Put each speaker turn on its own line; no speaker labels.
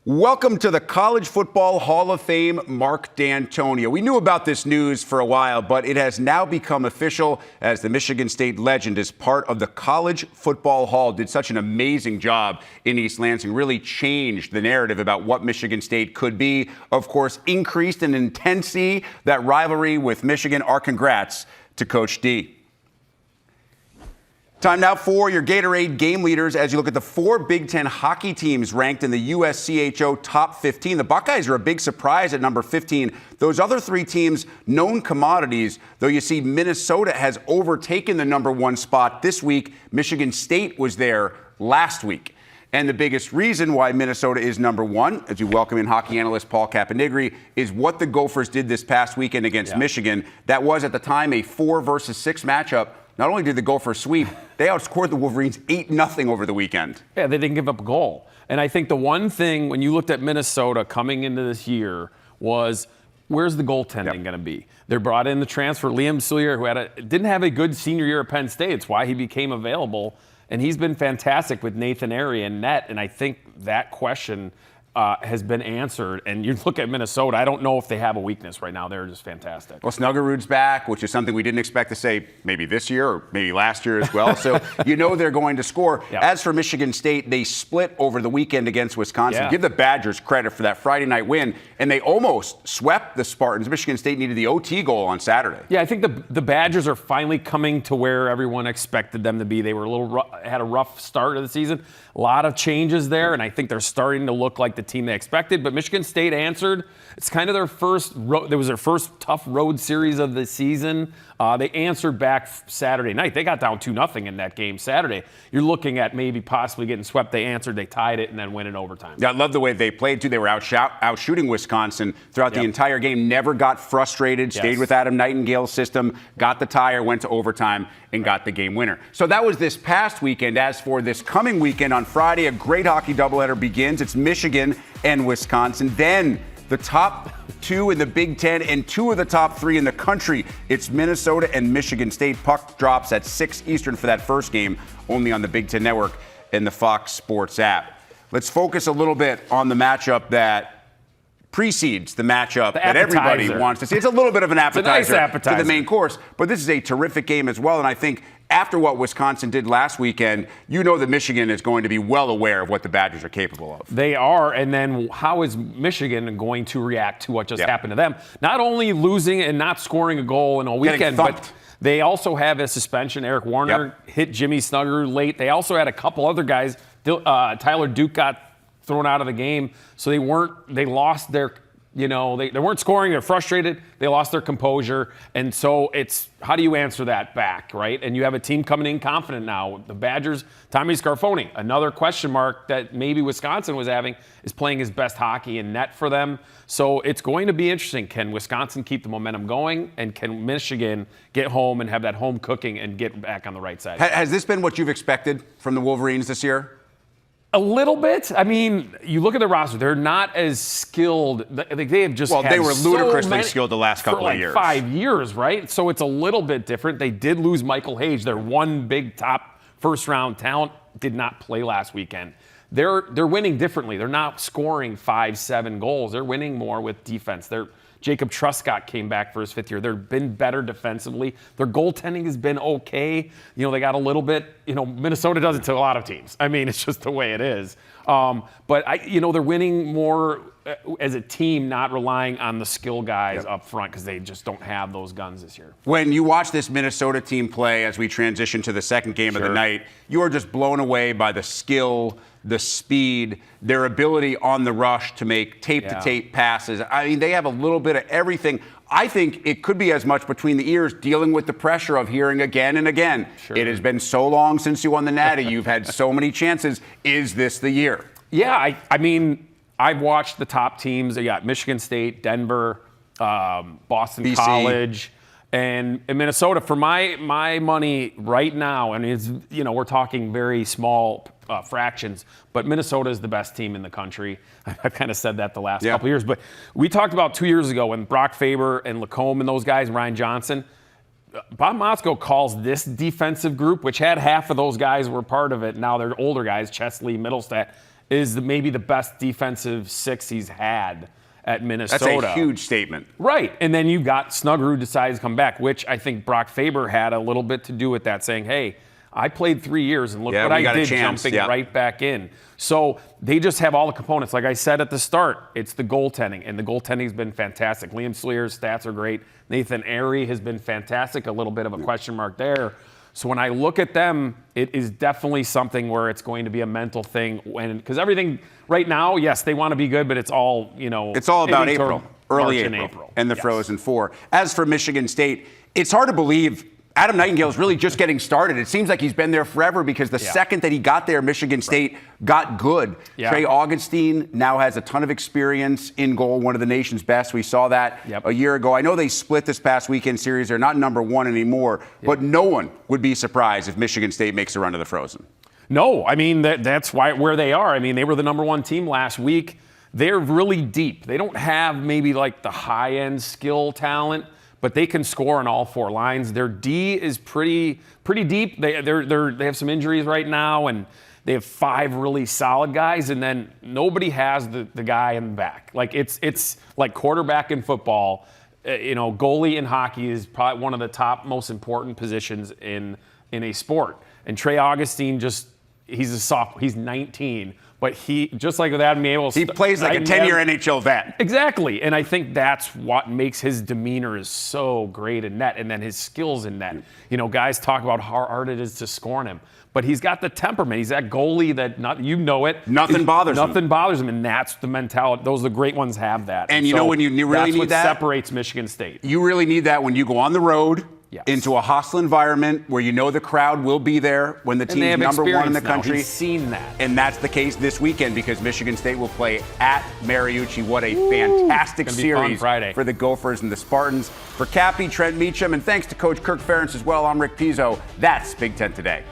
Welcome to the College Football Hall of Fame, Mark D'Antonio. We knew about this news for a while, but it has now become official as the Michigan State legend is part of the College Football Hall. Did such an amazing job in East Lansing, really changed the narrative about what Michigan State could be. Of course, increased in intensity, that rivalry with Michigan. Our congrats to Coach D. Time now for your Gatorade game leaders as you look at the 4 Big Ten hockey teams ranked in the USCHO top 15. The Buckeyes are a big surprise at number 15. Those other 3 teams, known commodities, though you see Minnesota has overtaken the number 1 spot this week. Michigan State was there last week. And the biggest reason why Minnesota is number 1, as we welcome in hockey analyst Paul Caponigri, is what the Gophers did this past weekend against Michigan. That was at the time a 4 versus 6 matchup. Not only did the Gophers sweep, they outscored the Wolverines 8-0 over the weekend.
Yeah, they didn't give up a goal. And I think the one thing, when you looked at Minnesota coming into this year, was where's the goaltending going to be? They brought in the transfer, Liam Sillier, who didn't have a good senior year at Penn State. It's why he became available. And he's been fantastic with Nathan Arey in net. And I think that question has been answered. And you look at Minnesota, I don't know if they have a weakness right now. They're just fantastic.
Well, Snuggerud's back, which is something we didn't expect to say maybe this year or maybe last year as well. So you know they're going to score. Yep. As for Michigan State, they split over the weekend against Wisconsin. Yeah. Give the Badgers credit for that Friday night win. And they almost swept the Spartans. Michigan State needed the OT goal on Saturday.
Yeah, I think the Badgers are finally coming to where everyone expected them to be. They were had a rough start of the season. A lot of changes there, and I think they're starting to look like the team they expected. But Michigan State answered. It's kind of their first tough road series of the season. They answered back Saturday night. They got down 2-0 in that game Saturday. You're looking at maybe possibly getting swept. They answered, they tied it, and then went in overtime.
Yeah, I love the way they played, too. They were out shooting Wisconsin throughout the entire game, never got frustrated, stayed with Adam Nightingale's system, got the tire, went to overtime, and got the game winner. So that was this past weekend. As for this coming weekend, on Friday, a great hockey doubleheader begins. It's Michigan and Wisconsin. Then the top 2 in the Big Ten and 2 of the top 3 in the country. It's Minnesota and Michigan State. Puck drops at 6 Eastern for that first game, only on the Big Ten Network and the Fox Sports app. Let's focus a little bit on the matchup that precedes the matchup that everybody wants to see. It's a little bit of an appetizer, to the main course, but this is a terrific game as well. And I think after what Wisconsin did last weekend, you know that Michigan is going to be well aware of what the Badgers are capable of.
They are, and then how is Michigan going to react to what just happened to them? Not only losing and not scoring a goal in a weekend, but they also have a suspension. Eric Warner hit Jimmy Snuggerud late. They also had a couple other guys. Tyler Duke got thrown out of the game, so they lost their, they weren't scoring, they're frustrated, they lost their composure, and so it's, how do you answer that back, right? And you have a team coming in confident now. The Badgers, Tommy Scarfoni, another question mark that maybe Wisconsin was having, is playing his best hockey in net for them. So it's going to be interesting. Can Wisconsin keep the momentum going, and can Michigan get home and have that home cooking and get back on the right side?
Has this been what you've expected from the Wolverines this year?
A little bit. I mean, you look at the roster; they're not as skilled. They have just
they were ludicrously skilled the last couple of years.
5 years, right? So it's a little bit different. They did lose Michael Hage. Their one big top first-round talent did not play last weekend. They're winning differently. They're not scoring 5-7 goals. They're winning more with defense. Jacob Truscott came back for his 5th year. They've been better defensively. Their goaltending has been okay. They got a little bit, Minnesota does it to a lot of teams. I mean, it's just the way it is. But they're winning more as a team, not relying on the skill guys up front, because they just don't have those guns this year.
When you watch this Minnesota team play as we transition to the second game of the night, you are just blown away by the skill, the speed, their ability on the rush to make tape-to-tape passes. I mean, they have a little bit of everything. I think it could be as much between the ears, dealing with the pressure of hearing again and again. It has been so long since you won the Natty. You've had so many chances. Is this the year?
Yeah, I mean, I've watched the top teams. They got Michigan State, Denver, Boston BC. College, and Minnesota. For my money right now, I mean, it's, we're talking very small fractions, but Minnesota is the best team in the country. I've kind of said that the last couple of years, but we talked about 2 years ago when Brock Faber and Lacombe and those guys, and Ryan Johnson, Bob Motzko calls this defensive group, which had half of those guys were part of it. Now they're older guys, Chesley, Middlestat. is maybe the best defensive six he's had at Minnesota.
That's a huge statement.
Right. And then you got Snuggerud decides to come back, which I think Brock Faber had a little bit to do with that, saying, hey, I played 3 years and look what I did jumping right back in. So they just have all the components. Like I said at the start, it's the goaltending, and the goaltending's been fantastic. Liam Slear's stats are great. Nathan Airy has been fantastic, a little bit of a question mark there. So when I look at them, it is definitely something where it's going to be a mental thing. Because everything right now, yes, they want to be good, but it's all,
It's all about April, early April, and the Frozen Four. As for Michigan State, it's hard to believe Adam Nightingale is really just getting started. It seems like he's been there forever because the second that he got there, Michigan State got good. Trey Augustine now has a ton of experience in goal, one of the nation's best. We saw that a year ago. I know they split this past weekend series. They're not number one anymore, but no one would be surprised if Michigan State makes a run to the Frozen.
No, I mean, that's where they are. I mean, they were the number one team last week. They're really deep. They don't have maybe like the high-end skill talent, but they can score on all four lines. Their D is pretty deep. They have some injuries right now, and they have 5 really solid guys, and then nobody has the guy in the back. Like it's like quarterback in football. Goalie in hockey is probably one of the top most important positions in a sport. And Trey Augustine he's a sophomore. He's 19. But he, just like with Adam Abel,
he plays like a 10-year NHL vet.
Exactly. And I think that's what makes his demeanor is so great in net, and then his skills in net. Guys talk about how hard it is to score on him. But he's got the temperament. He's that goalie that,
Nothing bothers him.
Nothing bothers him, and that's the mentality. Those the great ones have that.
And so when you really need that?
That's what separates Michigan State.
You really need that when you go on the road.
Yes.
Into a hostile environment where the crowd will be there when the team's number one in the country.
He's seen that.
And that's the case this weekend because Michigan State will play at Mariucci. What a fantastic series for the Gophers and the Spartans. For Cappy, Trent Meacham, and thanks to Coach Kirk Ferentz as well, I'm Rick Pizzo. That's Big Ten Today.